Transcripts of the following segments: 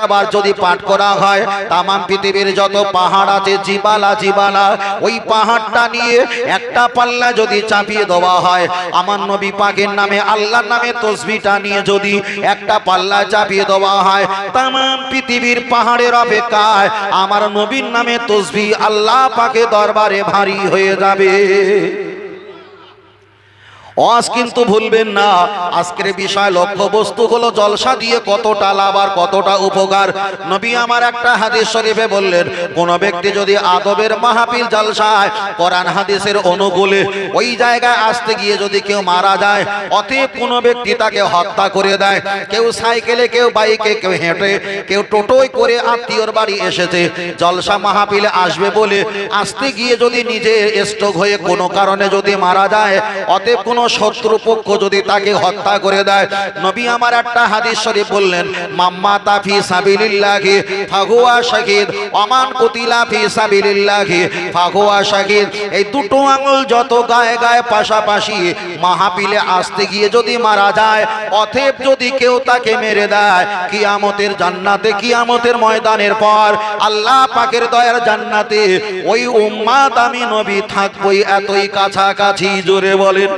আবার যদি পাঠ করা হয় তামাম পৃথিবীর যত পাহাড় আছে জিবালা জিবালা ওই পাহাড়টা নিয়ে একটা পাল্লা যদি চাপিয়ে দেওয়া হয় আমার নবী পাকের নামে আল্লাহর নামে তসবিহটা নিয়ে যদি একটা পাল্লা চাপিয়ে দেওয়া হয় তামাম পৃথিবীর পাহাড়ের অপেক্ষায় আমার নবীর নামে তসবিহ আল্লাহ পাকের দরবারে ভারী হয়ে যাবে। আজ কিন্তু ভুলবেন না আজকের বিষয় লক্ষ্যবস্তু হলো জলসা দিয়ে কতটা লাভ আর কতটা উপকার। নবী আমার একটা হাদিস শরীফে বললেন কোন ব্যক্তি যদি আদবের মাহফিল জলসায় কোরআন হাদিসের অনুকূলে ওই জায়গায় আসতে গিয়ে যদি কেউ মারা যায় অতএব কোন ব্যক্তি তাকে হত্যা করে দেয়, কেউ সাইকেলে কেউ বাইকে কেউ হেঁটে কেউ টোটোয় করে আত্মীয়র বাড়ি এসেছে জলসা মাহফিলে আসবে বলে আসতে গিয়ে যদি নিজে স্ট্রোক হয়ে কোনো কারণে যদি মারা যায় অতএব কোনো শত্রুপক্ষ যদি তাকে হত্যা করে দেয় নবী আমার একটা হাদিস শরীফ বললেন মাম্মা তাফি সাবিলিল্লাহি ফাহুয়া শাহিদ ওমান কুতিলা ফি সাবিলিল্লাহি ফাহুয়া শাহিদ। এই দুটো আঙুল যত গায়ে গায়ে পাশাপাশি মাহফিলে আসতে গিয়ে যদি মারা যায় অতএব যদি কেউ তাকে মেরে দেয় কিয়ামতের জান্নাতে কিয়ামতের ময়দানের পর আল্লাহ পাকের দয়ার জান্নাতে ওই উম্মাত আমি নবী থাকবই এতই কাছাকাছি। জোরে বলেন।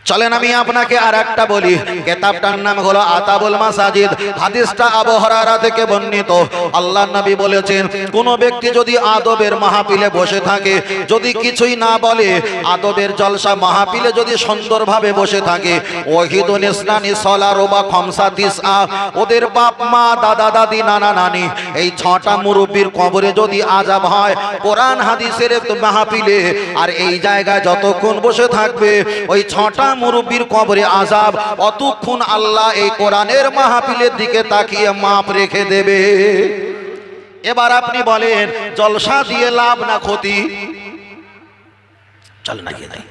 চলেন আমি আপনাকে আর একটা বলি, কিতাবটার নাম হলো আতাবুল মাসাজিদ। হাদিসটা আবু হুরায়রা থেকে বর্ণিত। আল্লাহর নবী বলেছেন কোন ব্যক্তি যদি আদবের মাহফিলে বসে থাকে যদি কিছুই না বলে আদবের জলসা মাহফিলে যদি সুন্দরভাবে বসে থাকে ওয়াহিদুন ইসনানি সলারু বা খামসা তিসআ ওদের বাপ মা দাদা দাদি নানা নানি এই ছটা মুরব্বির কবরে যদি আযাব হয় কোরআন হাদিসের মাহফিলে আর এই জায়গায় যতক্ষণ বসে থাকবে ওই ছটা মুরব্বির কবরে আযাব অতক্ষণ আল্লাহ এই কোরআনের মাহফিলের দিকে তাকিয়ে মাপ রেখে দেবে। এবার আপনি বলেন জলসা দিয়ে লাভ না ক্ষতি? চল না কি নাই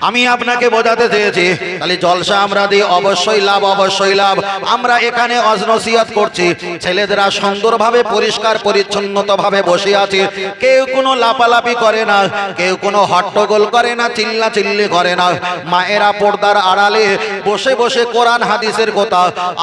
আমি আপনাকে বোঝাতে চেয়েছি তাহলে জলসা আমরা দিয়ে অবশ্যই লাভ অবশ্যই লাভ। আমরা এখানে ওয়াজ নসিহত করছি ছেলেদেরা সুন্দরভাবে পরিষ্কার পরিচ্ছন্নতা ভাবে বসে আছে, কেউ কোনো লাপালাপি করে না, কেউ কোনো হট্টগোল করে না, চিল্লা চিল্লি করে না। মায়েরা পর্দার আড়ালে বসে বসে কোরআন হাদিসের কথা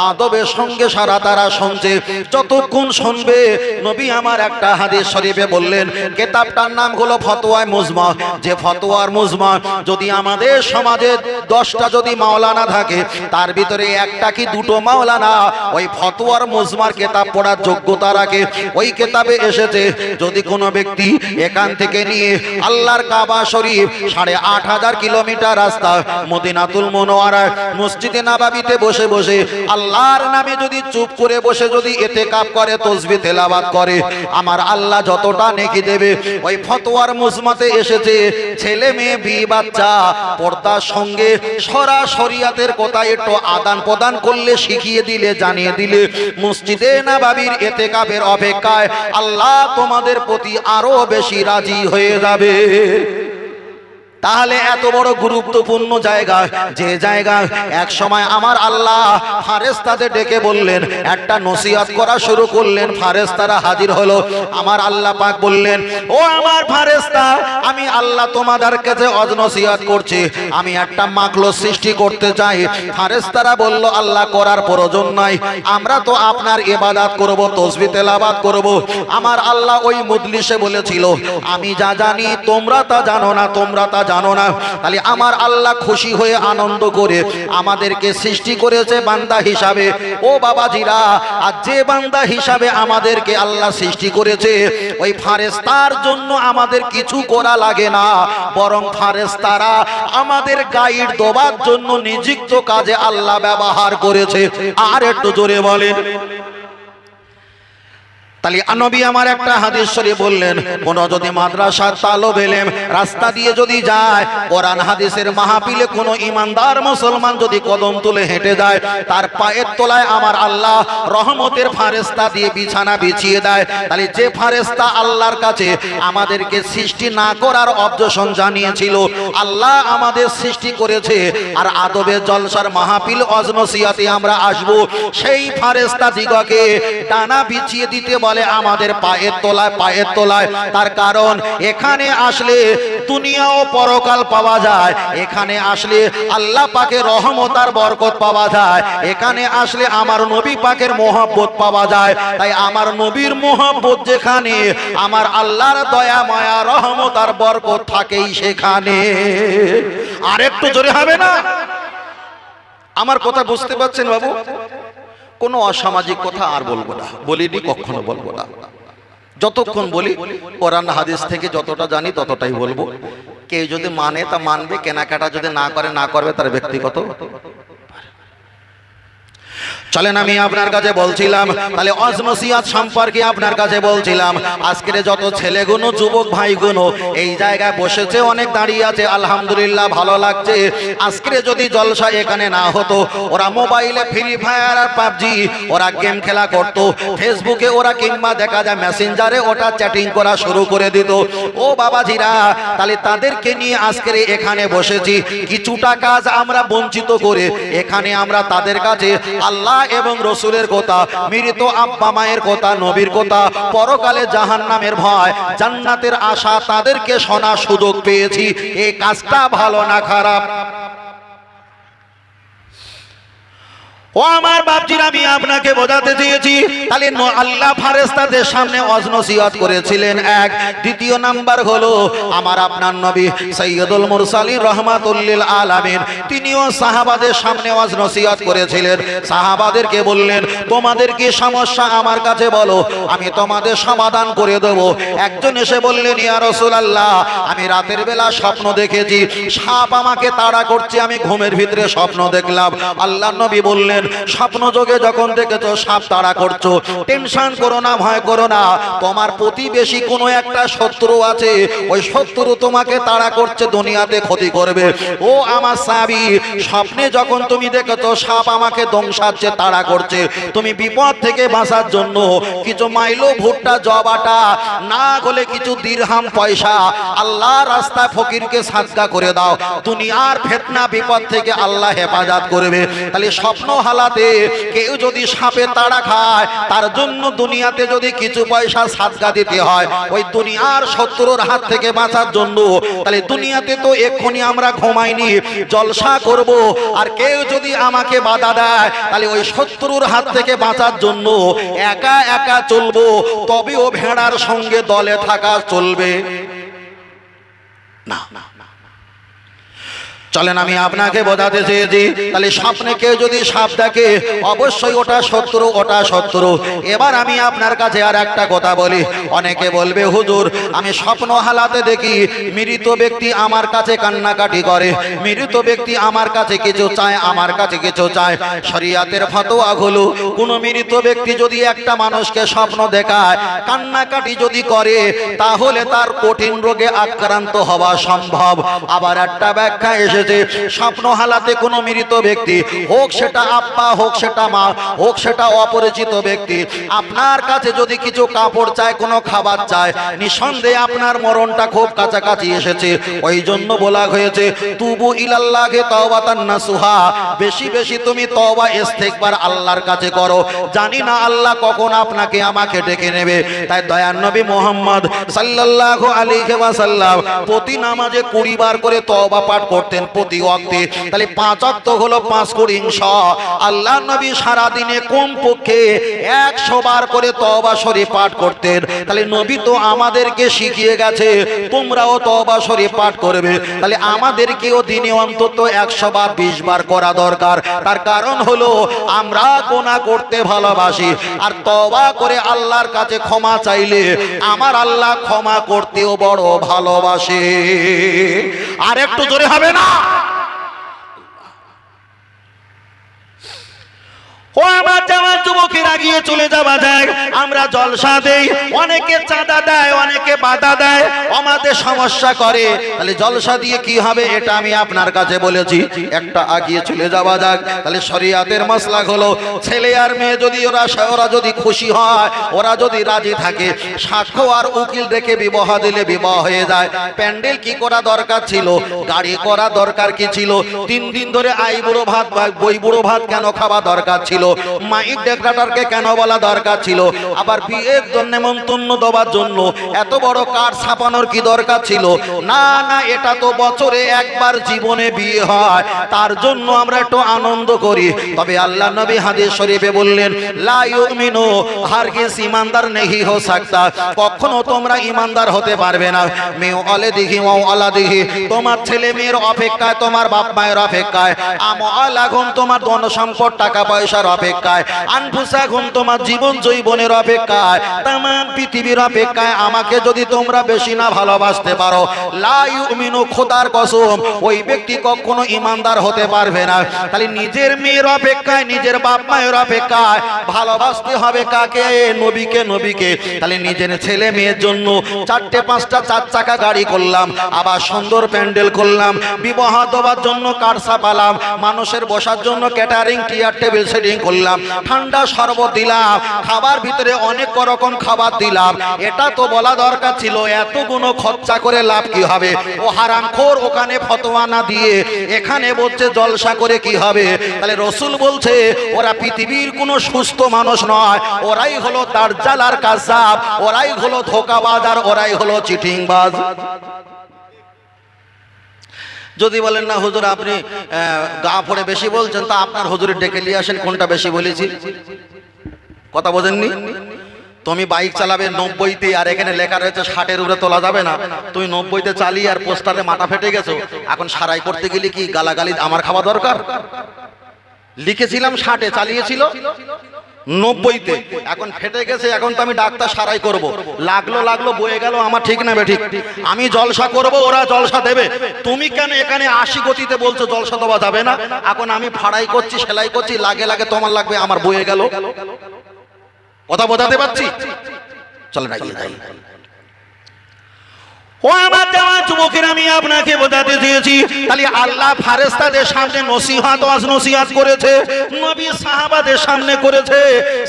আদবের সঙ্গে সারা তারা শুনছে। যতক্ষণ শুনবে নবী আমার একটা হাদিস শরীফে বললেন কিতাবটার নাম হলো ফতোয়ায়ে মুজমা, যে ফতোয়ার মুজমা যদি আমাদের সমাজে 10টা যদি মাওলানা থাকে তার ভিতরে একটা কি দুটো মাওলানা ওই ফতোয়ার মুজমার কিতাব পড়ার যোগ্যতা রাখে। ওই কিতাবে এসেছে যদি কোনো ব্যক্তি এখান থেকে নিয়ে আল্লাহর কাবা শরীফ 8,500 কিলোমিটার রাস্তা মদিনাতুল মুনাওয়ারা মসজিদে নববীতে বসে বসে আল্লাহর নামে যদি চুপ করে বসে যদি ইতিকাফ করে তাসবিহ তেলাওয়াত করে আমার আল্লাহ যতটা নেকি দেবে। ওই ফতোয়ার মুজমাতে এসেছে ছেলে মেয়ে বিয়ে বাচ্চা পর্দার সঙ্গে শরিয়াতের কথা একটু আদান প্রদান করলে শিখিয়ে দিলে জানিয়ে দিলে মসজিদে নববীর ইতিকাফের অপেক্ষায় আল্লাহ তোমাদের প্রতি আরো বেশি রাজি হয়ে যাবে। তাহলে এত বড় গুরুত্বপূর্ণ জায়গা, যে জায়গা এক সময় আমার আল্লাহ ফেরেশতাদের ডেকে বললেন একটা নসিহত করা শুরু করলেন, ফেরেশতারা হাজির হলো। আমার আল্লাহ পাক বললেন ও আমার ফেরেশতা আমি আল্লাহ তোমাদের কাছে ওয়াজ নসিহত করছি, আমি একটা মাখলুক সৃষ্টি করতে চাই। ফেরেশতারা বলল আল্লাহ করার প্রয়োজন নাই, আমরা তো আপনার ইবাদত করব, তাসবিহ তেলাওয়াত করব। আমার আল্লাহ ওই মজলিসে বলেছিল আমি যা জানি তোমরা তা জানো না, তোমরা তা জানো না। তাহলে আমার আল্লাহ খুশি হয়ে আনন্দ করে আমাদেরকে সৃষ্টি করেছে বান্দা হিসাবে। ও বাবাজিরা আর যে বান্দা হিসাবে আমাদেরকে আল্লাহ সৃষ্টি করেছে ওই ফেরেশতার জন্য আমাদের কিছু করা লাগে না, বরং ফেরেশতারা আমাদের গাইড দেওয়ার জন্য নিযুক্ত কাজে আল্লাহ ব্যবহার করেছে। আর একটু জোরে বলেন। তাহলে নবী আমার একটা হাদিস শরীফ বললেন কোন যদি মাদ্রাসার তালেব ইলম রাস্তা দিয়ে যদি যায় কোরআন হাদিসের মাহফিলে কোন ইমানদার মুসলমান যদি কদম তুলে হেঁটে যায় তার পায়ের তলায় আমার আল্লাহ রহমতের ফেরেশতা দিয়ে বিছানা বিছিয়ে দেয়। তাহলে যে ফেরেশতা আল্লাহর কাছে আমাদেরকে সৃষ্টি না করার অবজেকশন জানিয়েছিল আল্লাহ আমাদের সৃষ্টি করেছে আর আদবের জলসার মাহফিল ওয়াজ নসিহতে আমরা আসব, সেই ফেরেশতা দিগকে ডানা বিছিয়ে দিতে বলে আমাদের পায়ের তলায়। তার কারণ এখানে আসলে দুনিয়া ও পরকাল পাওয়া যায়, এখানে আসলে আল্লাহ পাকের রহমত আর বরকত পাওয়া যায়, এখানে আসলে আমার নবী পাকের মহব্বত পাওয়া যায়। তাই আমার নবীর মহব্বত যেখানে, আমার আল্লাহর দয়া মায়া রহমত আর বরকত থাকেই সেখানে। আর একটু জোরে হবে না? আমার কথা বুঝতে পারছেন বাবু? কোনো অসামাজিক কথা আর বলবো না, বলিনি, কখনো বলবো না। যতক্ষণ বলি কোরআন হাদিস থেকে যতটা জানি ততটাই বলবো। কেউ যদি মানে তা মানবে, কেনাকাটা যদি না করে না করবে তার ব্যক্তিগত। চলেন আমি আপনার কাছে বলছিলাম, তাহলে ওয়াজ নসিহত সম্পর্কে আপনার কাছে বলছিলাম। আজকের যত ছেলেগুলো যুবক ভাইগুলো এই জায়গায় বসেছে, অনেক দাঁড়িয়ে আছে, আলহামদুলিল্লাহ ভালো লাগছে। আজকের যদি জলসা এখানে না হতো, ওরা মোবাইলে ফ্রি ফায়ার আর পাবজি ওরা গেম খেলা করত, ফেসবুকে ওরা কিংবা দেখা যায় মেসেঞ্জারে ওটা চ্যাটিং করা শুরু করে দিত। ও বাবাজিরা, তাহলে তাদেরকে নিয়ে আজকের এখানে বসেছি। কিছুটা কাজ আমরা বঞ্চিত করে এখানে আমরা তাদের কাছে আল্লাহ এবং রসুলের কথা, মৃত আব্বা মায়ের কথা, নবীর কথা, পরকালে জাহান্নামের ভয়, জান্নাতের আশা তাদেরকে শোনার সুযোগ পেয়েছি। এই কাজটা ভালো না খারাপ? ও আমার বাপজিরা, আমি আপনাকে বোঝাতে চেয়েছি, তাহলে আল্লাহ ফেরেশতাদের সামনে ওয়াজ নসিহত করেছিলেন এক। দ্বিতীয় নাম্বার হলো আমার আপনার নবী সাইয়্যিদুল মুরসালিন রাহমাতুল লিল আলামিন, তিনিও সাহাবাদের সামনে ওয়াজ নসিহত করেছিলেন। সাহাবাদেরকে বললেন, তোমাদের কি সমস্যা আমার কাছে বলো, আমি তোমাদের সমাধান করে দেব। একজন এসে বললেন, ইয়া রাসূলুল্লাহ, আমি রাতের বেলা স্বপ্ন দেখেছি, সাপ আমাকে তাড়া করছে, আমি ঘুমের ভিতরে স্বপ্ন দেখলাম। আল্লাহর নবী বললেন, স্বপ্ন যোগে যখন দেখেছো সাপ তাড়া করছো, টেনশন করো না, ভয় করো না, তোমার প্রতিবেশী কোনো একটা শত্রু আছে, ওই শত্রু তোমাকে তাড়া করছে, দুনিয়াতে ক্ষতি করবে। ও আমার সাহাবী, স্বপ্নে যখন তুমি দেখেছো সাপ আমাকে দংশাচ্ছে, তাড়া করছে, তুমি বিপদ থেকে বাঁচার জন্য কিছু মাইলো ভুট্টা জব আটা না হলে কিছু দিরহাম পয়সা আল্লাহর রাস্তায় ফকিরকে সাদকা করে দাও, দুনিয়ার ফিতনা বিপদ থেকে আল্লাহ হেফাজত করবে। তাহলে স্বপ্ন হালাতে কেউ যদি সাপে তাড়া খায়, তার জন্য দুনিয়াতে যদি কিছু পয়সা সাদকা দিতে হয় ওই দুনিয়ার শত্রুর হাত থেকে বাঁচার জন্য, তাহলে দুনিয়াতে তো এক্ষুনি আমরা ঘুমাইনি, জলসা করব, আর কেউ যদি আমাকে বাধা দেয় তাহলে ওই শত্রুর হাত থেকে বাঁচার জন্য একা একা চলবো, তবেও ভেড়ার সঙ্গে দলে থাকা চলবে না। চলেন আমি আপনাকে বোঝাতে চেয়েছি, তাহলে স্বপ্নে কেউ যদি সাপ দেখে অবশ্যই ওটা শত্রু, ওটা শত্রু। এবার আমি আপনার কাছে আর একটা কথা বলি, অনেকে বলবে হুজুর আমি স্বপ্ন হালাতে দেখি মৃত ব্যক্তি আমার কাছে কান্নাকাটি করে, মৃত ব্যক্তি আমার কাছে কিছু চায়, আমার কাছে কিছু চায়। শরিয়াতের ফতোয়া হলো, কোন মৃত ব্যক্তি যদি একটা মানুষকে স্বপ্ন দেখায়, কান্নাকাটি যদি করে, তাহলে তার কঠিন রোগে আক্রান্ত হওয়া সম্ভব। আবার একটা ব্যাখ্যা এসে স্বপ্ন হালাতে কোন মৃত ব্যক্তি, হোক সেটা আব্বা, হোক সেটা মা, হোক সেটা অপরিচিত ব্যক্তি, আপনার কাছে যদি কিছু কাপড় চায়, কোনো খাবার চায়, নিঃসন্দেহে আপনার মরণটা খুব কাছাকাছি এসেছে। ওই জন্য বলা হয়েছে, তুবু ইলাল্লাহি তাওবাতান নাসুহা, বেশি বেশি তুমি তওবা ইস্তেগফার আল্লাহর কাছে করো, জানি না আল্লাহ কখন আপনাকে আমাকে ডেকে নেবে। তাই দয়ার নবী মুহাম্মদ সাল্লাল্লাহু আলাইহি ওয়াসাল্লাম প্রতি নামাজে 20 বার করে তওবা পাঠ করতেন প্রতি ওয়াক্তে। তাহলে 5 ওয়াক্ত হলো 5 করে আল্লাহ নবী সারা দিনে কমপক্ষে 100 বার করে তওবা শরীফ পাঠ করতেন। তাহলে নবী তো আমাদেরকে শিখিয়ে গেছে তোমরাও তওবা শরীফ পাঠ করবে, তাহলে আমাদেরকেও দিনে অন্তত 100 বার 20 বার করা দরকার। তার কারণ হলো আমরা গুনাহ করতে ভালোবাসি, আর তওবা করে আল্লাহর কাছে ক্ষমা চাইলে আমার আল্লাহ ক্ষমা করতেও বড় ভালোবাসে। আর একটু জোরে হবে না? ও আমার জামাত যুবকেরা, গিয়ে চলে যাওয়া যায়, আমরা জলসা দেই, অনেকে চাঁদা দেয়, অনেকে বাধা দেয়, আমাদের সমস্যা করে। তাহলে জলসা দিয়ে কি হবে এটা আমি আপনার কাছে বলেছি, একটা আগিয়ে চলে যাওয়া যাক। তাহলে শরিয়াতের মাসলা হলো, ছেলে আর মেয়ে যদি ওরা যদি খুশি হয়, ওরা যদি রাজি থাকে, সাক্ষ্য আর উকিল রেখে বিবাহ দিলে বিবাহ হয়ে যায়। প্যান্ডেল কি করা দরকার ছিল, গাড়ি করা দরকার কি ছিল, 3 দিন ধরে আই বুড়ো ভাত বই বুড়ো ভাত কেন খাওয়া দরকার ছিল, মাইক ডেক প্রেসক্রাটারকে কেন বলা দরকার ছিল? আবার বিয়ের জন্য নেমন্তন্ন দেওয়ার জন্য এত বড় কার্ড ছাপানোর কি দরকার ছিল? না না, এটা তো বছরে একবার জীবনে বিয়ে হয়, তার জন্য আমরা একটু আনন্দ করি। তবে আল্লাহ নবী হাদিস শরীফে বললেন, লা ইউমিনু, হারগিজ ঈমানদার নেহি হো সাকতা, কখনো তোমরা ঈমানদার হতে পারবে না। মেয়ে ওয়ালাদিহি ওয়া ওয়ালাদিহি, তোমার ছেলে মেয়ের অপেক্ষায়, তোমার বাপ মায়ের অপেক্ষায়, আমওয়ালাহুম, তোমার ধন সম্পদ টাকা পয়সার অপেক্ষায়, আনফুসাহুম, তোমার জীবন জৈবনের অপেক্ষায়, তাম পৃথিবীর অপেক্ষায় আমাকে যদি তোমরা বেশি না ভালোবাসতে পারো, লা ইউমিনু, খোদার কসম, ওই ব্যক্তি কখনো ঈমানদার হতে পারবে না। তাহলে নিজের মেয়ের অপেক্ষায়, নিজের বাপ মায়ের অপেক্ষায় ভালোবাসতে হবে কাকে? নবীকে। নবীকে। তাহলে নিজের ছেলে মেয়ের জন্য 4টে 5টা 4 চাকা গাড়ি করলাম, আবার সুন্দর প্যান্ডেল করলাম, বিবাহ দেওয়ার জন্য কার ছাপালাম, মানুষের বসার জন্য ক্যাটারিং চেয়ার টেবিল সেটিং করলাম, ঠান্ডা শরবত দিলাম, খাবার ভিতরে অনেক রকম খাবার দিলাম। এটা তো বলা দরকার ছিল, এতগুলো খরচা করে লাভ কি হবে? ও হারামখোর ওখানে ফতোয়া না দিয়ে এখানে বলছে জলসা করে কি হবে? তাহলে রসুল বলছে ওরা পৃথিবীর কোনো সুস্থ মানুষ নয়, ওরাই হলো দাজ্জাল আর কাযযাব, ওরাই হলো ধোঁকাবাজ আর ওরাই হলো চিটিংবাজ। যদি বলেন না হুজুর আপনি গা পড়ে বেশি বলছেন, তা আপনার হুজুরের ডেকে নিয়ে আসেন, কোনটা বেশি বলেছি? কথা বোঝেননি? তুমি বাইক চালাবে 90তে, আর এখানে লেখা রয়েছে 60-এর উপরে তোলা যাবে না। তুমি 90তে চালিয়ে আর পোস্টারে মাথা ফেটে গেছো, এখন সারাই করতে গেলে কি গালাগালি আমার খাওয়া দরকার? লিখেছিলাম 60-এ, চালিয়েছিল 90তে, এখন ফেটে গেছে, এখন তো আমি ডাক্তার সারাই করব। লাগলো বয়ে গেল, আমার ঠিক না বেঠিক? আমি জলসা করব, ওরা জলসা দেবে। তুমি কেন এখানে 80 গতিতে বলছো জলসা দেওয়া যাবে না? এখন আমি ফাড়াই করছি, সেলাই করছি, লাগে তোমার লাগবে, আমার বয়ে গেল। কথা বোঝাতে পারছি? চল না গিয়ে যাই। ও আমার দেওয়া যুবকের, আমি আপনাকে বোঝাতে চেয়েছি, তাহলে আল্লাহ ফেরেশতাদের সামনে নসিহত ওয়াজ নসিহত করেছে, নবী সাহাবাদের সামনে করেছে,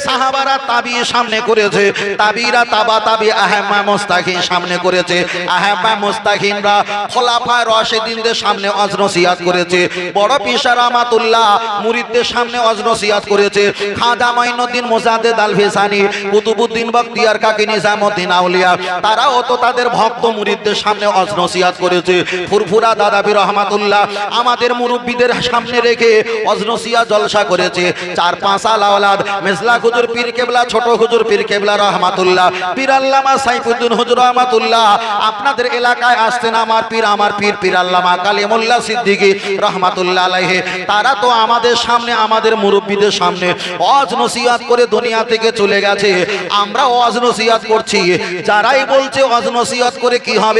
সাহাবারা তাবির সামনে করেছে, তাবিরা তাবা তাবি আহমা মুস্তাকিন সামনে করেছে, আহমা মুস্তাকিনরা খোলাফায়ে রাশিদিনদের সামনে ওয়াজ নসিহত করেছে, বড় পীর রাহমাতুল্লাহ মুরিদদের সামনে ওয়াজ নসিহত করেছে, খাজা মাইনুদ্দিন মুজাদ্দিদ আল ফিসানি, কুতুবউদ্দিন বখতিয়ার কাকি নিজামউদ্দিন আউলিয়া, তারাও তো তাদের ভক্ত মুরিদ সামনে ওয়াজ নসিহত করেছে। ফুরফুরা দাদাবি রহমাতুল্লাহ আমাদের মুরব্বিদের সামনে রেখে ওয়াজ নসিহত জলসা করেছে। 4-5 আওলাদ মেজলা হুজুর পীর কেবলা, ছোট হুজুর পীর কেবলা রহমাতুল্লাহ, পীর আল্লামা সাইফুদ্দিন হুজুর রহমাতুল্লাহ আপনাদের এলাকায় আসতেন। আমার পীর পীর আল্লামা কালিমুল্লাহ সিদ্দিকী রহমাতুল্লাহ আলাইহি, তারা তো আমাদের সামনে, আমাদের মুরব্বিদের সামনে ওয়াজ নসিহত করে দুনিয়া থেকে চলে গেছে। আমরা ওয়াজ নসিহত করছি, যারাই বলছে ওয়াজ নসিহত করে কি হবে,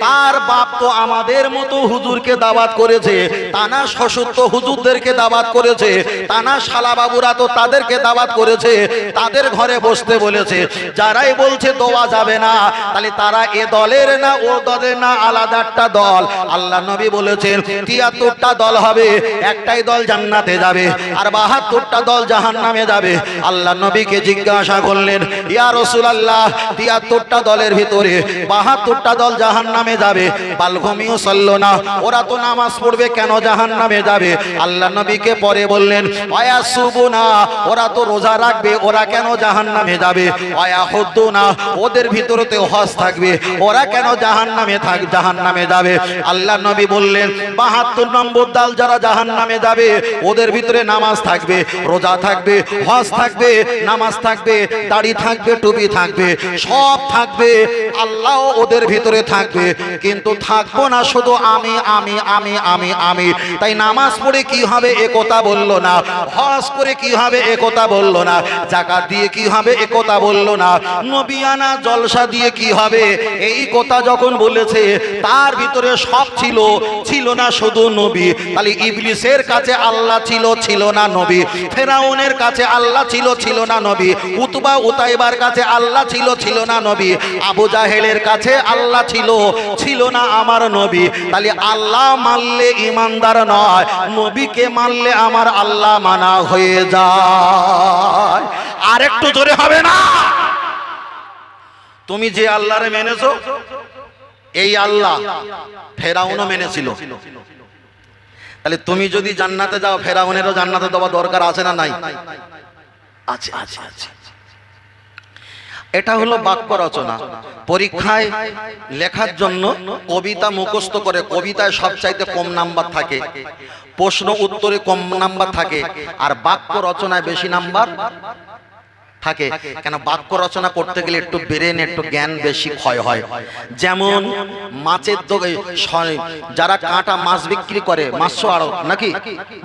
তার বাপ তো আমাদের মতো হুজুরকে দাওয়াত করেছে, তানা শ্বশুর তো হুজুরদেরকে দাওয়াত করেছে, তানা শালা বাবুরা তো তাদেরকে দাওয়াত করেছে, তাদের ঘরে বসতে বলেছে। যারাই বলছে দোয়া যাবে না, তাহলে তারা এ দলের না ও দলের না, আলাদা একটা দল। আল্লাহ নবী বলেছেন 73টা দল হবে, একটাই দল জান্নাতে যাবে আর 72টা দল জাহান্নামে যাবে। আল্লাহ নবীকে জিজ্ঞাসা করলেন, ইয়া রাসূলুল্লাহ 73টা দলের ভিতরে 72টা দল জাহান্নামে যাবে, বালঘমিও সল্লো না, ওরা তো নামাজ পড়বে, কেন জাহান্নামে যাবে? আল্লাহ নবীকে পরে বললেন, ওয়া সুবুনা, ওরা তো রোজা রাখবে, ওরা কেন জাহান্নামে যাবে? ওয়া হুদ্দুনা, ওদের ভিতরেতে হজ থাকবে, ওরা কেন জাহান্নামে যাবে? আল্লাহ নবী বললেন 72 নম্বর দল যারা জাহান্নামে যাবে, ওদের ভিতরে নামাজ থাকবে, রোজা থাকবে, হজ থাকবে, নামাজ থাকবে, দাড়ি থাকবে, টুপি থাকবে, সব থাকবে, আল্লাহ ওদের ভিতরে থাকবে, কিন্তু থাকবো না শুধু আমি আমি আমি আমি আমি। তাই নামাজ পড়ে কি হবে এ কথা বললো না, হজ করে কি হবে এ কথা বললো না, যাকাত দিয়ে কি হবে এ কথা বললো না, নবিয়ানা জলসা দিয়ে কি হবে এই কথা যখন বলেছে, তার ভিতরে সব ছিল, ছিল না শুধু নবী। তাহলে ইবলিসের কাছে আল্লাহ ছিল, ছিল না নবী। ফেরাউনের কাছে আল্লাহ ছিল, ছিল না নবী। উতবা উতাইবার কাছে আল্লাহ ছিল, ছিল না নবী। আবু জাহেলের কাছে আল্লাহ ছিল, ছিল না আমার নবী। তাহলে আল্লাহ মানলে ইমানদার নয়, নবীকে মানলে আমার আল্লাহ মানা হয়ে যায়। আর একটু জোরে হবে না? তুমি যে আল্লাহরে মেনেছো, এই আল্লাহ ফেরাউনও মেনেছিল। তাহলে তুমি যদি জান্নাতে যাও, ফেরাউনেরও জান্নাতে দেওয়া দরকার আছে না নাই? আছে আছে আছে। এটা হলো বাক্য রচনা। পরীক্ষায় লেখার জন্য কবিতা মুখস্থ করে, কবিতায় সবচাইতে কম নাম্বার থাকে, প্রশ্ন উত্তরে কম নাম্বার থাকে, আর বাক্য রচনায় বেশি নাম্বার থাকে। কেন? বাক্য রচনা করতে গেলে একটু ব্রেন, একটু জ্ঞান বেশি ক্ষয় হয়। যেমন মাছের যারা কাঁটা মাছ বিক্রি করে, মাছ আড়ো নাকি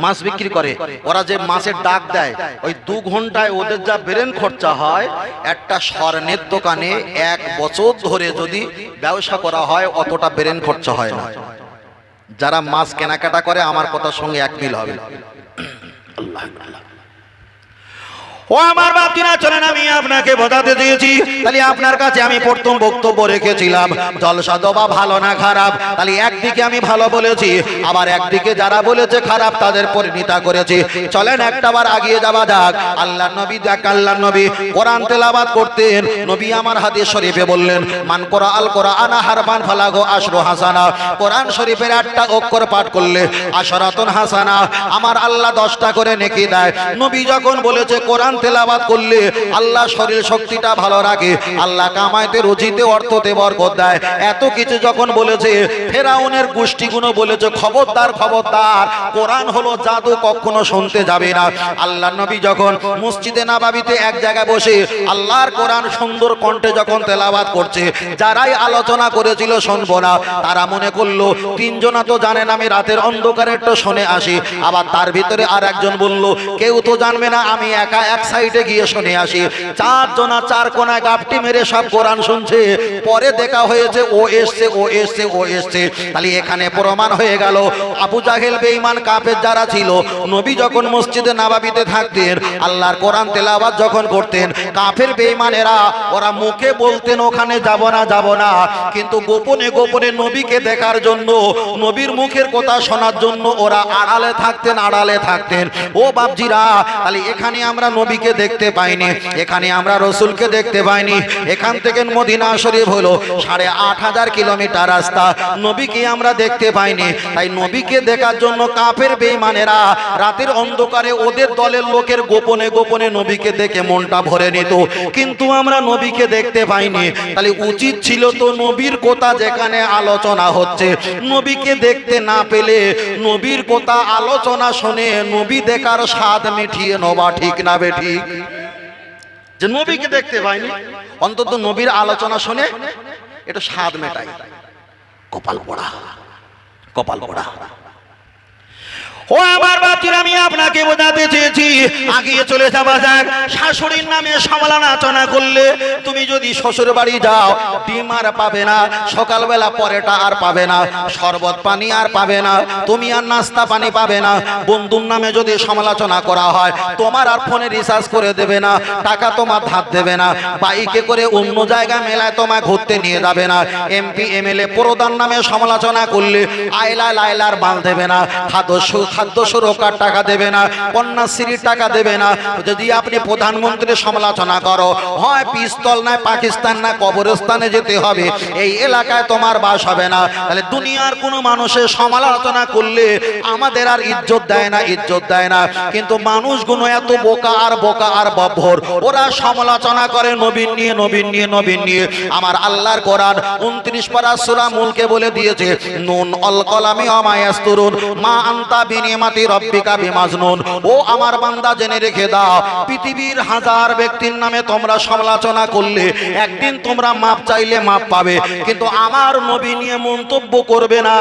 মাছ বিক্রি করে, ওরা যে মাছের ডাক দেয়, ওই 2 ঘন্টায় ওদের যা ব্রেন খরচা হয়, একটা স্বর্ণের দোকানে 1 বছর ধরে যদি ব্যবসা করা হয় অতটা ব্রেন খরচা হয় না। যারা মাছ কেনাকাটা করে আমার কথার সঙ্গে এক মিল হবে। আল্লাহ আল্লাহ। ও আমার বাপজিরা, চলেন আমি আপনাকে বোঝাতে দিয়েছি। তাহলে আপনার কাছে আমি প্রথম বক্তব্য রেখেছিলাম জলসা দেওয়া ভালো না খারাপ। তাহলে একদিকে আমি ভালো বলেছি, আবার একদিকে যারা বলেছে খারাপ তাদের পরিণীতা করেছি। চলেন একটাবার আগিয়ে যাওয়া যাক। আল্লাহ নবী, আল্লাহ নবী কোরআন তেলাওয়াত করতেন। নবী আমার হাদিস শরীফে বললেন, মান কোরা আল কোরআন হারফান ফালাহু আশরু হাসানা। কোরআন শরীফের 8টা অক্ষর পাঠ করলে আশরাতুন হাসানা, আমার আল্লাহ 10টা করে নেকি দেয়। নবী যখন বলেছে কোরআন তেলাওয়াত করলে আল্লাহ শরীর শক্তিটা ভালো রাখে, আল্লাহ কামাইতে রুজিতে অর্থতে বরকত দেয়, এত কিছু যখন বলেছে, ফেরাউনের গোষ্ঠীগুলো বলেছে খবরদার খবরদার, কোরআন হলো জাদু, কখনো শুনতে যাবে না। আল্লাহ নবী যখন মসজিদে নববীতে এক জায়গায় বসে আল্লাহর কোরআন সুন্দর কণ্ঠে যখন তেলাওয়াত করছে, যারাই আলোচনা করেছিল শুনবো না, তারা মনে করলো 3 জনা তো জানেন আমি রাতের অন্ধকারে একটু শুনে আসি। আবার তার ভিতরে আর একজন বলল, কেউ তো জানবে না, আমি একা এক সাইডে গিয়ে শুনে আসি। 4 জনা 4 কোনায় গাপটি মেরে সব কোরআন শুনছে। পরে দেখা হয়েছে ও এসছে ও এসছে ও এসছে। তাহলে এখানে প্রমাণ হয়ে গেল আবু জাহেল বেঈমান কাফের যারা ছিল, নবী যখন মসজিদে নববীতে থাকতেন আল্লাহর কোরআন তেলাওয়াত যখন করতেন, কাফের বেঈমানেরা ওরা মুখে বলতেন ওখানে যাব না যাব না, কিন্তু গোপনে গোপনে নবীকে দেখার জন্য, নবীর মুখের কথা শোনার জন্য ওরা আড়ালে থাকতেন আড়ালে থাকতেন। ও বাপজিরা, তাহলে এখানে আমরা নবীকে দেখতে পাইনি, এখানে আমরা রসুলকে দেখতে পাইনি। এখান থেকে মদিনা শরীফ হলো 8500 কিলোমিটার রাস্তা, নবীকে আমরা দেখতে পাইনি। তাই নবীকে দেখার জন্য কাফের বেঈমানেরা রাতের অন্ধকারে ওদের দলের লোকের গোপনে গোপনে নবীকে দেখে মনটা ভরে নিত, কিন্তু আমরা নবীকে দেখতে পাইনি। তাহলে উচিত ছিল তো নবীর কথা যেখানে আলোচনা হচ্ছে, নবীকে দেখতে না পেলে নবীর কথা আলোচনা শুনে নবী দেখার স্বাদ মিটিয়ে নেওয়া ঠিক না বেঠিক? যে নবীকে দেখতে পাইনি, অন্তত নবীর আলোচনা শুনে এটা স্বাদ মেটাই। কপাল পোড়া, কপাল পোড়া। ও আমার বাচ্চারা, আমি আপনাকে বোঝাতে চেয়েছি, আগিয়ে চলে যাওয়া যাক। শাশুড়ির নামে সমালোচনা করলে তুমি যদি শ্বশুর বাড়ি যাও, ডিম আর পাবে না, সকালবেলা পরেটা আর পাবে না, শরবত পানি আর পাবে না, তুমি আর নাস্তা পানি পাবে না। বন্ধুর নামে যদি সমালোচনা করা হয়, তোমার আর ফোনে রিচার্জ করে দেবে না, টাকা তোমার ধার দেবে না, বাইকে করে অন্য জায়গা মেলায় তোমায় ঘুরতে নিয়ে যাবে না। এমপি এমএলএ প্রধান নামে সমালোচনা করলে আইলা লাইলার বাল দেবে না, খাদ্য সুরক্ষার টাকা দেবে না, কন্যাশ্রীর টাকা দেবে না। যদি আপনি প্রধানমন্ত্রীর সমালোচনা করো, হয় পিস্তল না পাকিস্তান না কবরস্থানে যেতে হবে, এই এলাকায় তোমার বাস হবে না। তাহলে দুনিয়ার কোনো মানুষের সমালোচনা করলে আমাদের আর ইজ্জত দেয় না, ইজ্জত দেয় না। কিন্তু মানুষগুলো এত বোকা আর বোকা আর বব্বর, ওরা সমালোচনা করে নবীন নিয়ে নবীন নিয়ে নবীন নিয়ে। আমার আল্লাহর কোরআন 29 পারা সূরা মুলকে বলে দিয়েছে, নুন অল কলামি ওয়া মা ইয়াসতুরুন মা আনতা বিনিমাতি রব্বিকা বিমাজনুন। ও আমার বান্দা, জেনে রেখে দাও, পৃথিবীর 1000 ব্যক্তির নামে তোমরা সমালোচনা করলে একদিন তোমরা মাপ চাইলে মাপ পাবে, কিন্তু আমার নবী নিয়ে মন্তব্য করবে না,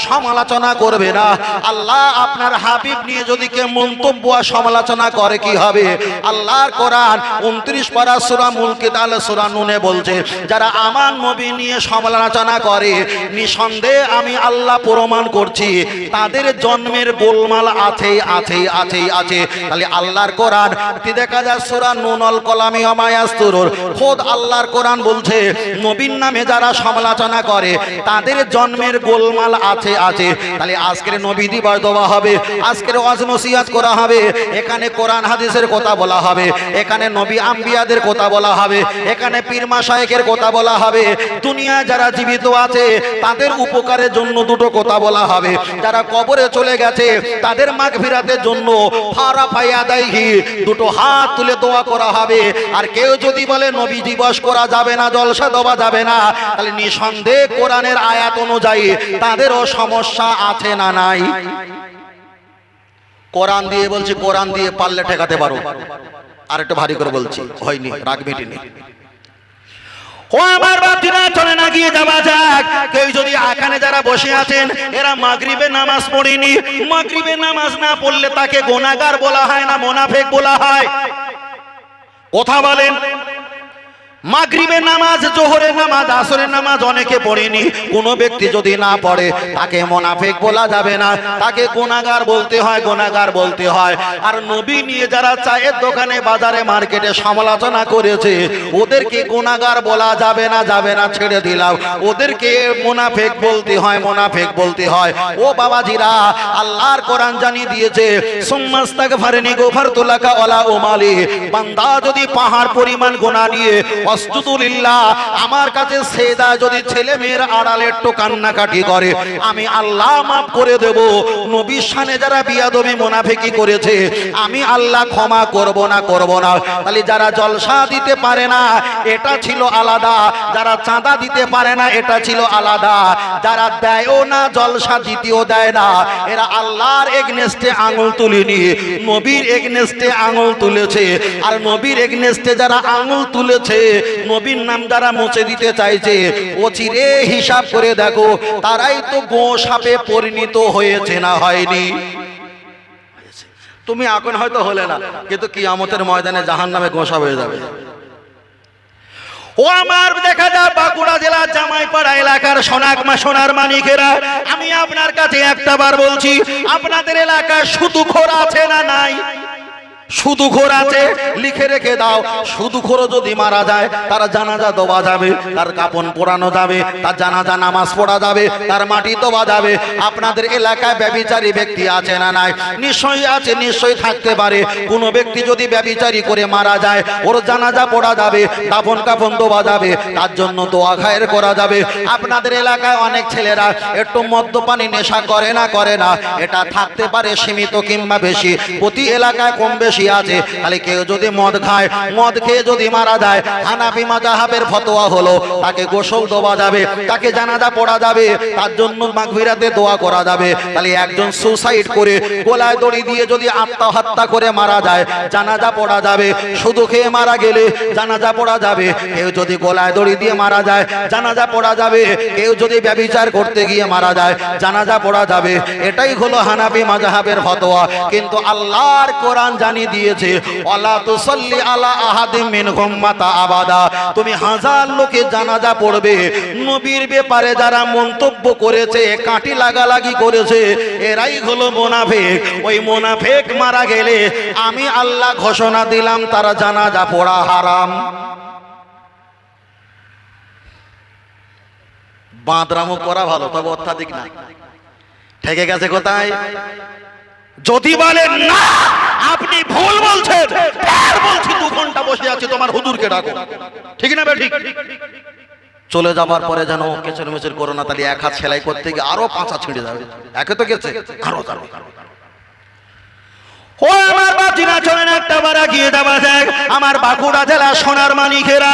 সমালোচনা করবে না। আল্লাহ আপনার হাবিব নিয়ে যদি কেউ মন্তব্য আর সমালোচনা করে কি হবে? আল্লাহর কোরআন 29 পারা সূরা মুলকে তাহলে সূরা নুনে বলছে, যারা আমার নবী নিয়ে সমালোচনা করে, নিঃসন্দেহে আমি আল্লাহ প্রমাণ করছি তাদের জন্মের গোলমাল আছে আছে আছে আছে। তাহলে আল্লাহর কোরআন দেখা যায় সূরা নুনুল কলামি ওয়া মা ইয়াসতুরুন, খোদ আল্লাহর কোরআন বলছে নবীর নামে যারা সমালোচনা করে তাদের জন্মের গোলমাল আছে আছে। তাহলে আজকের নবী দিবস দেওয়া হবে, আজকের ওয়াজ নসিহত করা হবে, এখানে কোরআন হাদিসের কথা বলা হবে, এখানে নবী আম্বিয়াদের কথা বলা হবে, এখানে পীর মাশায়েখের কথা বলা হবে, দুনিয়া যারা জীবিত আছে তাদের উপকারের জন্য দুটো কথা বলা হবে, যারা কবরে চলে গেছে তাদের মাগফিরাতের জন্য ফারা ফায়াদাইহি দুটো হাত তুলে দোয়া করা হবে। আর কেউ যদি বলে নবী দিবস করা যাবে না, জলসা দেওয়া যাবে না, তাহলে নিঃসন্দেহে কোরআনের আয়াত অনুযায়ী তাদেরও সমস্যা আছে না নাই? কোরআন দিয়ে বলছি, কোরআন দিয়ে পারলে ঠেকাতে পারো। আর একটু ভারী করে বলছি, হয়নি, রাগ মিটেনি। ও আমার বাতিরা, চলে না গিয়ে যাওয়া যাক। কেউ যদি এখানে যারা বসে আছেন এরা মাগরিবের নামাজ পড়েনি, মাগরিবের নামাজ না পড়লে তাকে গুনাহগার বলা হয় না মুনাফিক বলা হয়? কথা বলেন। মাগরিবের নামাজ, জোহরের নামাজ, আসরের নামাজ অনেকে পড়েনি। কোনো ব্যক্তি যদি না পড়ে তাকে মুনাফিক বলা যাবে না, তাকে গুনাহগার বলতে হয়, গুনাহগার বলতে হয়। আর নবী নিয়ে যারা চায়ের দোকানে, বাজারে, মার্কেটে সমালোচনা করেছে ওদেরকে গুনাহগার বলা যাবে না, যাবে না, ছেড়ে দিলাম। ওদেরকে মুনাফিক বলতে হয়, মুনাফিক বলতে হয়। ও বাবাজিরা, আল্লাহর কোরআন জানিয়ে দিয়েছে, সুম্মাস্তাগফিরনি গফারতু লাকা ওয়ালা উমালি। বান্দা যদি পাহাড় পরিমাণ গুনাহ নিয়ে ওয়াসজুদুলিল্লাহ আমার কাছে সেজদা যদি ছেলে মেয়ের আড়ালে একটু কান্নাকাটি করে আমি আল্লাহ মাফ করে দেব। নবীর শানে যারা বিয়াদবি মুনাফিকি করেছে আমি আল্লাহ ক্ষমা করব না, করব না। তাহলে যারা জলসা দিতে পারে না এটা ছিল আলাদা, যারা চাঁদা দিতে পারে না এটা ছিল আলাদা, যারা দেয়ও না জলসা দিতেও দেয় না এরা আল্লাহর এগনেস্টে আঙুল তুলেনি, নবীর এগনেস্টে আঙুল তুলেছে। আর নবীর এগনেস্টে যারা আঙুল তুলেছে, নবীর নাম যারা মুছে দিতে চাইছে, ও চিরে হিসাব করে দেখো তারাই তো গো সাপে পরিণত হয়েছে না হয়নি? তুমি এখন হয়তো হলে না, কিন্তু কিয়ামতের ময়দানে জাহান্নামে গোসা হয়ে যাবে। ও আমার দেখা যায় বাঁকুড়া জেলার জামাইপাড়া এলাকার সোনার মানিকেরা, আমি আপনার কাছে একটা বার বলছি, আপনাদের এলাকায় সুদখোর আছে না নাই? সুদখোর আছে, লিখে রেখে দাও। সুদখোর যদি মারা যায় তার জানাজা দেওয়া যাবে, তার কাফন পোড়ানো যাবে, তার জানাজা নামাজ পড়া যাবে, তার মাটি দেওয়া যাবে। আপনাদের এলাকায় ব্যভিচারী ব্যক্তি আছে না নাই? নিশ্চয়ই আছে, নিশ্চয়ই থাকতে পারে। কোন ব্যক্তি যদি ব্যভিচারী করে মারা যায় ওর জানাজা পড়া যাবে, দাফন কাফন দেওয়া যাবে, তার জন্য দোয়া খায়ের করা যাবে। আপনাদের এলাকায় অনেক ছেলেরা একটু মদ্যপানি নেশা করে না, করে না, এটা থাকতে পারে সীমিত কিংবা বেশি, প্রতি এলাকায় কম বেশি আছে। তাহলে কেউ যদি মদ খায়, মদ খেয়ে যদি মারা যায়, হানাফি মাযহাবের ফতোয়া হলো তাকে গোসল দেওয়া যাবে, তাকে জানাজা পড়া যাবে, তার জন্য মাগফিরাতে দোয়া করা যাবে। তাহলে একজন সুসাইড করে গলায় দড়ি দিয়ে যদি আত্মহত্যা করে মারা যায় জানাজা পড়া যাবে, শুধু খেয়ে মারা গেলে জানাজা পড়া যাবে। কেউ যদি গলায় দড়ি দিয়ে মারা যায় জানাজা পড়া যাবে, কেউ যদি ব্যভিচার করতে গিয়ে মারা যায় জানাজা পড়া যাবে। এটাই হলো হানাফি মাযহাবের ফতোয়া। কিন্তু আল্লাহর কোরআন জানিয়ে দিয়েছে ওয়ালা তুসাল্লি আলা আহাদিম মিনহুম মাতা আবাদা, তুমি হাজার লোকে জানাজা পড়বে। নবীর ব্যাপারে যারা মন্তব্য করেছে, কাটি লাগালাগি করেছে, এরাই হলো মুনাফিক। ওই মুনাফিক মারা গেলে আমি আল্লাহ ঘোষণা দিলাম তারা জানাজা পড়া হারাম। বাঁদরামো করা ভালো, তবে অত্যাধিক না। ঠেকে গেছে কোথায়? যদি বলেন না আপনি ভুল বলছেন, বলছি 2 ঘন্টা বসে আছি, তোমার হুজুরকে ডাকো, ঠিক না? ঠিক। চলে যাবার পরে যেন কেচের মেচের করো না, তাহলে এক হাত সেলাই করতে গিয়ে আরো 5 হাত ছিঁড়ে যাবে। একে তো গেছে, আরো। ও আমার বাতিরা, চলেন একটা বার এগিয়ে যাওয়া যাক। আমার বাঁকুড়া জেলা সোনার মানিকেরা,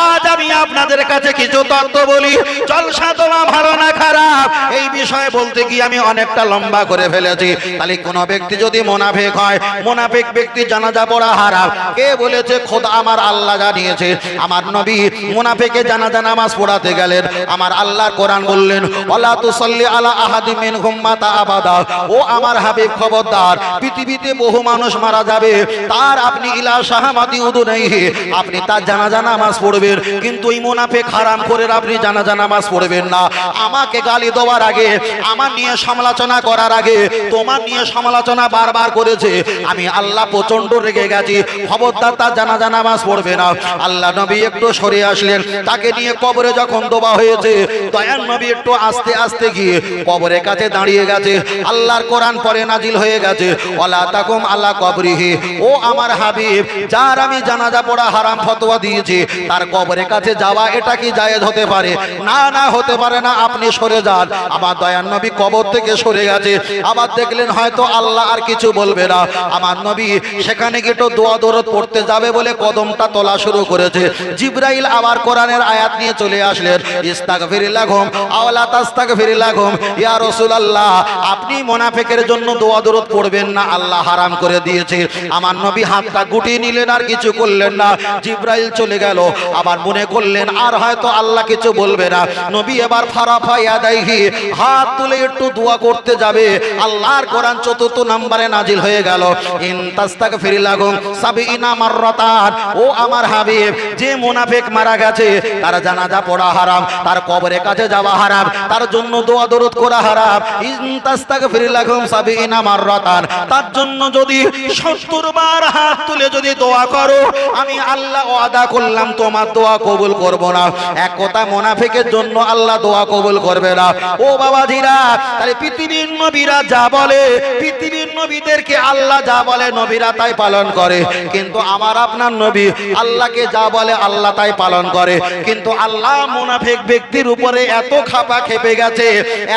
আজ আমি আপনাদের কাছে কিছু তত্ত্ব বলি। জলসা তোমার ভালো না খারাপ এই বিষয়ে বলতে গিয়ে আমি অনেকটা লম্বা করে ফেলেছি। তাহলে কোনো ব্যক্তি যদি মুনাফিক হয়, মুনাফিক ব্যক্তি জানাজা পড়া হারাম। কে বলেছে? খোদা আমার আল্লাহ জানিয়েছে। আমার নবী মুনাফিকে জানাজা নামাজ পড়াতে গেলেন, আমার আল্লাহর কোরআন বললেন ওয়ালা তুসাল্লি আলা আহাদিম মিনহুম মাতা আবাদা। ও আমার হাবিব খবরদার, পৃথিবীতে বহু মানুষ মারা যাবে, তার আপনি ইলা শাহামাতি উদুনাইহি আপনি তার জানাজা নামাজ পড়বেন, কিন্তু এই মুনাফিক হারাম করে আপনি জানাজা নামাজ পড়বেন না। আমাকে গালি দেওয়ার আগে, আমার নিয়ে সমালোচনা করার আগে তোমার নিয়ে সমালোচনা বারবার করেছে, আমি আল্লাহ প্রচন্ড রেগে গেছি। খবরদার তার জানাজা নামাজ পড়বে না। আল্লাহ নবী একটু সরে আসলেন, তাকে নিয়ে কবরে যখন দোয়া হয়েছে দয়ার নবী একটু আস্তে আস্তে গিয়ে কবরের কাছে দাঁড়িয়ে গেছে। আল্লাহর কোরআন পরে নাজিল হয়ে গেছে ওয়ালা তাকুম আলা কবরিহি। ও আমার হাবিব, যারা আমি জানাজা পড়া হারাম ফতোয়া দিয়েছি, তার কবরের কাছে যাওয়া এটা কি জায়েজ হতে পারে? না, না, হতে পারে না। আপনি সরে যান। আমার দয়ার নবী কবর থেকে সরে গেছে, আবার দেখলেন হয়তো আল্লাহ আর কিছু বলবে না। আমার নবী সেখানে গিয়ে তো দোয়া দরদ পড়তে যাবে বলে কদমটা তোলা শুরু করেছে। জিবরাইল আবার কোরআনের আয়াত নিয়ে চলে আসলেন, ইস্তাগফিরুল্লাহুম আও লা তাস্তাগফিরুল্লাহুম, ইয়া রাসূলুল্লাহ আপনি মুনাফিকের জন্য দোয়া দরদ পড়বেন না, আল্লাহ হারাম করে দিয়েছে। আমার নবী হাতটা গুটিয়ে নিলেন, আর কিছু করলেন না। জিবরাইল চলে গেল, আবার মনে করলেন আর হয়তো আল্লাহ কিছু বলবে না। নবী এবার ফারাফা ইয়াদাইহি, হাত তুলে একটু দোয়া করতে যাবে। আল্লাহর কোরআন ৪র্থ নম্বরে নাজিল হয়ে গেল, ইন তাস্তাগফিরুল্লাহুম সাবিনা মাররাতান। ও আমার হাবিব, যে মুনাফিক মারা গেছে তার জানাজা পড়া হারাম, তার কবরের কাছে যাওয়া হারাম, তার জন্য দোয়া দরুদ করা হারাম। ইন তাস্তাগফিরুল্লাহুম সাবিনা মাররাতান, তার জন্য যদি ৭০ বার হাত তুলে যদি দোয়া করো, আমি আল্লাহ ওয়াদা করলাম তোমার দোয়া কবুল করব না। এক কথা, মুনাফিকের জন্য আল্লাহ দোয়া কবুল করবে না। ও বাবাজিরা, তাহলে পৃথিবীর নবীরা যা বলে, পৃথিবীর নবীদেরকে আল্লাহ যা বলে নবীরা তাই পালন করে, কিন্তু আমার আপনার নবী আল্লাহকে যা বলে আল্লাহ তাই পালন করে। কিন্তু আল্লাহ মুনাফিক ব্যক্তির উপরে এত খাপা খেপে গেছে,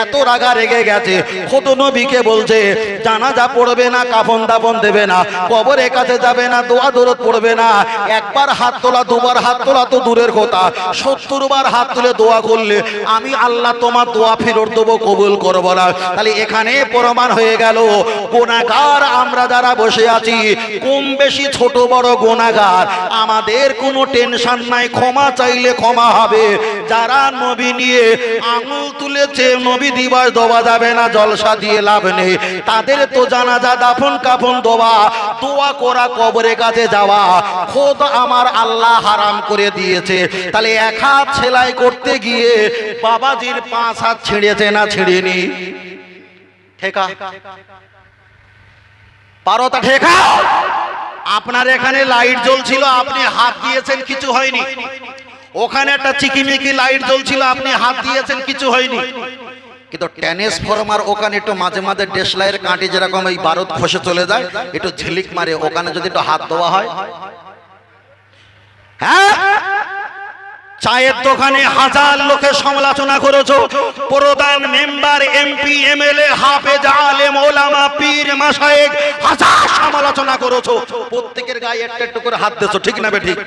এত রাগা রেগে গেছে, খোদ নবীকে বলছে জানাজা পড়বে না, কাফন দাফন দেবে না, কবরের কাছে যাবে না, দোয়া দরদ পড়বে না। একবার হাত তোলা, দুবার হাত তোলা তো দূরের কথা, ৭০ বার হাত তুলে দোয়া করলে আমি আল্লাহ তোমার দোয়া ফেরত দেবো, কবুল করব না। তাহলে এখানে প্রমাণ হয়ে গেল গুনাহগার আমরা যারা বসে আছি, কম বেশি ছোট বড় গুনাহগার, আমাদের কোনো টেনশন নাই, ক্ষমা চাইলে ক্ষমা হবে। যারা নবী নিয়ে আঙুল তুলেছে, নবী দিবস দেওয়া যাবে না, জলসা দিয়ে লাভ নেই, তাদের তো জানাজা দাফন কাফন দেওয়া, দোয়া করা, কবরের কাছে যাওয়া খোদ আমার আল্লাহ হারাম করে দিয়েছে। তাহলে এক হাত সেলাই করতে গিয়ে বাবাজির ৫ হাত ছিঁড়েছে না ছিঁড়েনি? ঠেকা পারো তা ঠেকা। আপনার এখানে লাইট জ্বলছিল, আপনি হাত দিয়েছেন, কিছু হয়নি। ওখানে একটা চিকিমিকি লাইট জ্বলছিল, আপনি হাত দিয়েছেন, কিছু হয়নি। কিন্তু ট্রান্সফরমার ওখানে একটু মাঝে মাঝে দেশলাইয়ের কাঁটি যেরকম এই বারুদ খসে চলে যায়, একটু ঝিলিক মারে, ওখানে যদি একটু হাত দেওয়া হয়, হ্যাঁ। চায়ের দোকানে হাজার লোকের সমালোচনা করেছো, প্রধান মেম্বার, এমপি, এমএলএ, হাফেজ, আলেম, ওলামা, পীর, মাশায়েখ হাজার সমালোচনা করেছো, প্রত্যেকের গায়ে একটা একটু করে হাত দিয়েছো, ঠিক না বেঠিক?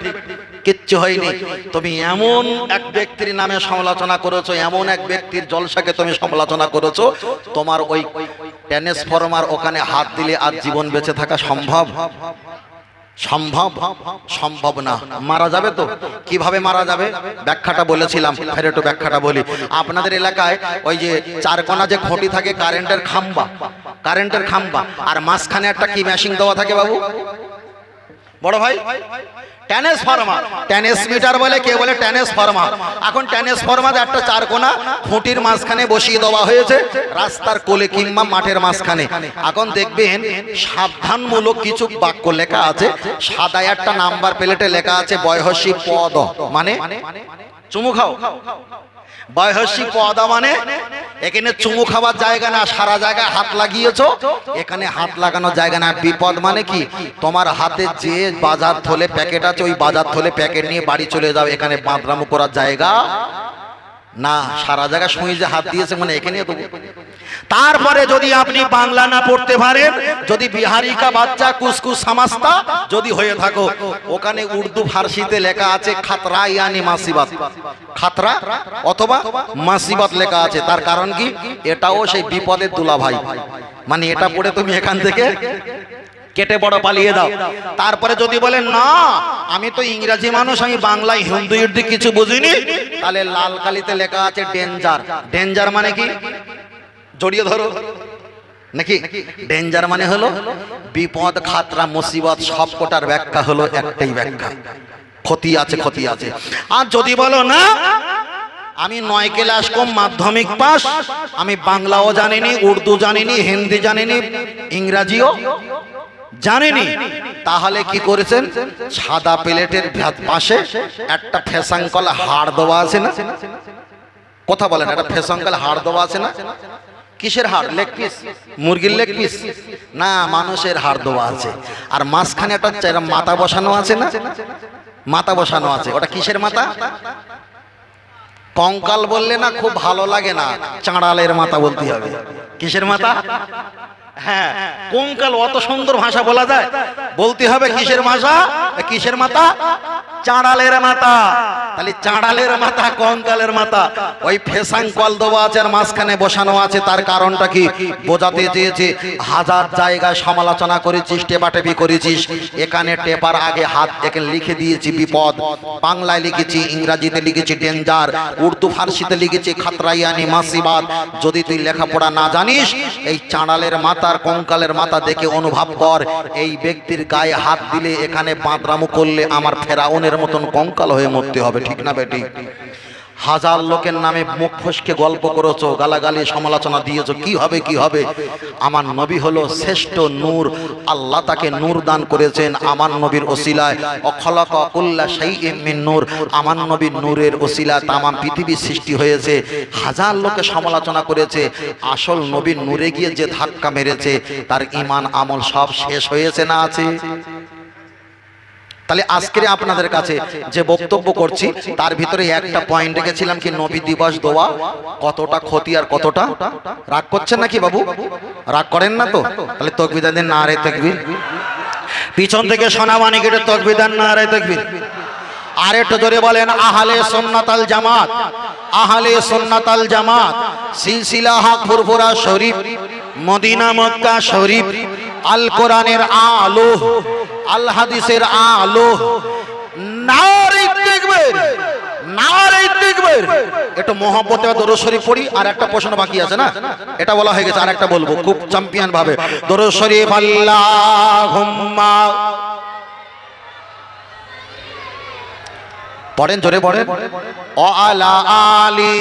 কিচ্ছু হয়নি। তুমি এমন এক ব্যক্তির নামে সমালোচনা করেছো, এমন এক ব্যক্তির জলসাকে তুমি সমালোচনা করেছো, তোমার ওই ট্রান্সফরমার ওখানে হাত দিলে আর জীবন বেঁচে থাকা সম্ভব? সম্ভব? সম্ভব না। মারা যাবে তো। কিভাবে মারা যাবে ব্যাখ্যাটা বলেছিলাম, ফের একটু ব্যাখ্যাটা বলি। আপনাদের এলাকায় ওই যে চারকোনা যে খুঁটি থাকে, কারেন্টের খাম্বা, কারেন্টের খাম্বা, আর মাঝখানে একটা কি মেশিন দেওয়া থাকে বাবু, বড় ভাই? ট্রান্সফরমার, ট্রান্সমিটার বলে, কে বলে ট্রান্সফরমার। এখন ট্রান্সফরমার একটা চারকোনা খুঁটির মাঝখানে বসিয়ে দেওয়া হয়েছে, রাস্তার কোলে কিংবা মাঠের মাঝখানে। এখন দেখবেন সাবধানমূলক কিছু বাক্য লেখা আছে, সাদা একটা নাম্বার প্লেটে লেখা আছে বয়সী পদ, মানে চুমু খাও। বয়সী পদা মানে এখানে চুমু খাবার জায়গা না, সারা জায়গায় হাত লাগিয়েছো, এখানে হাত লাগানোর জায়গা না। বিপদ মানে কি, তোমার হাতে যে বাজার থলে প্যাকেট আছে, ওই বাজার থলে প্যাকেট নিয়ে বাড়ি চলে যাও, এখানে বাঁদরামো করার জায়গা না। সারা জায়গায় শুয়ে যে হাত দিয়েছে মানে এখানে তো। তারপরে যদি আপনি বাংলা না পড়তে পারেন, যদি বিহারি কা বাচ্চা কুসকুস সামাস্তা যদি হয়ে থাকো, ওখানে উর্দু ফার্সিতে লেখা আছে খাতরা ইয়ানি মাসিবাত, খাতরা অথবা মাসিবাত লেখা আছে। তার কারণ কি, এটাও সেই বিপদের দুলাভাই, মানে এটা পড়ে তুমি এখান থেকে কেটে বড় পালিয়ে দাও। তারপরে যদি বলেন না আমি তো ইংরেজি মানুষ, আমি বাংলায় হিন্দু ইর্দি কিছু বুঝিনি, তাহলে লাল কালিতে লেখা আছে ডেঞ্জার। ডেঞ্জার মানে কি, জড়িয়ে ধরো নাকি? ডেঞ্জার মানে হলো বিপদ, খাতরা, মুসিবত, সব কোটার ব্যাখ্যা হলো একটাই ব্যাখ্যা, ক্ষতি আছে, ক্ষতি আছে। আর যদি বলো না আমি 9 ক্লাস কম মাধ্যমিক পাস, আমি বাংলাও জানিনি, উর্দু জানিনি, হিন্দি জানিনি, ইংরাজিও জানেনি, তাহলে কি করেছেন, সাদা প্লেটের পাশে একটা ফেসাঙ্কল হাড় দেওয়া আছে না? কথা বলেন, একটা ফেসাঙ্কল হাড় দেওয়া আছে না? কিসের হাড়? লেগ পিস, মুরগির লেগ পিস না, মানুষের হাড় দেওয়া আছে। আর মাঝখানে একটা মাথা বসানো আছে না, মাথা বসানো আছে, ওটা কিসের মাথা? কঙ্কাল বললে না খুব ভালো লাগে না, চাঁড়ালের মাথা বলতে হবে। কিসের মাথা? হ্যাঁ, কঙ্কাল অত সুন্দর ভাষা বলা যায়? বলতে হবে কিসের ভাষা? কিসের মাথা? চাঁড়ালের মাথা। তাহলে চাঁড়ালের মাথা, কঙ্কালের মাথা, ওই ফেসাং কল দেওয়া আছে আর মাঝখানে বসানো আছে। তার কারণটা কি বোঝাতে চেয়েছে? হাজার জায়গায় সমালোচনা করেছিস, টেপাটেপি করেছিস, এখানে টেপার আগে হাত এখানে লিখে দিয়েছি বিপদ, বাংলায় লিখেছি, ইংরাজিতে লিখেছি ডেঞ্জার, উর্দু ফার্সিতে লিখেছি খাতরাইয়ানি মাসিবাত। যদি তুই লেখাপড়া না জানিস, এই চাঁড়ালের মাথার কঙ্কালের মাথা দেখে অনুভব কর, এই ব্যক্তির গায়ে হাত দিলে, এখানে বাঁদরামো করলে আমার ফেরাউনের মতন কঙ্কাল হয়ে মরতে হবে। ঠিক না বেটি? হাজার লোকের নামে মুখ ফসকে গল্প করেছো, গালাগালি সমালোচনা দিয়েছো, কি হবে কি হবে? আমার নবী হলো শ্রেষ্ঠ নূর, আল্লাহ তাকে নূর দান করেছেন। আমার নবীর ওসিলায় অখলাকা কুল্লা শাইইন মিন নূর, আমার নবীর নূরের ওসিলায় তামাম পৃথিবী সৃষ্টি হয়েছে। হাজার লোকে সমালোচনা করেছে, আসল নবীর নূরে গিয়ে যে ধাক্কা মেরেছে, তার ঈমান আমল সব শেষ হয়েছে না আছে? তাহলে আজকে আপনাদের কাছে যে বক্তব্য করছি, তার ভিতরে একটা পয়েন্ট রেখেছিলাম কি, নবী দিবস দোয়া কতটা ক্ষতি আর কতটা। রাগ করছেন নাকি বাবু? রাগ করেন না তো? তাহলে তাকবীর দেন, নারে তাকবীর। পিছন থেকে শোনা মানে কেটে তাকবীর দেন, নারে তাকবীর। আর একটু জোরে বলেন আহলে সুন্নাত আল জামাত, আহলে সুন্নাত আল জামাত, সিলসিলা হক ফুরফুরা শরীফ, মদিনা মক্কা শরীফ, আল কোরআনের আলো, আল হাদিসের আলো, নারে তাকবীর, নারে তাকবীর। একটু মহব্বতে দরুদ শরীফ পড়ি। আর একটা প্রশ্ন বাকি আছে না, এটা বলা হয়ে গেছে, আর একটা বলবো খুব চ্যাম্পিয়ন ভাবে। দরুদ শরীফ আল্লাহুম্মা, পড়েন জোরে পড়েন, ও আলা আলি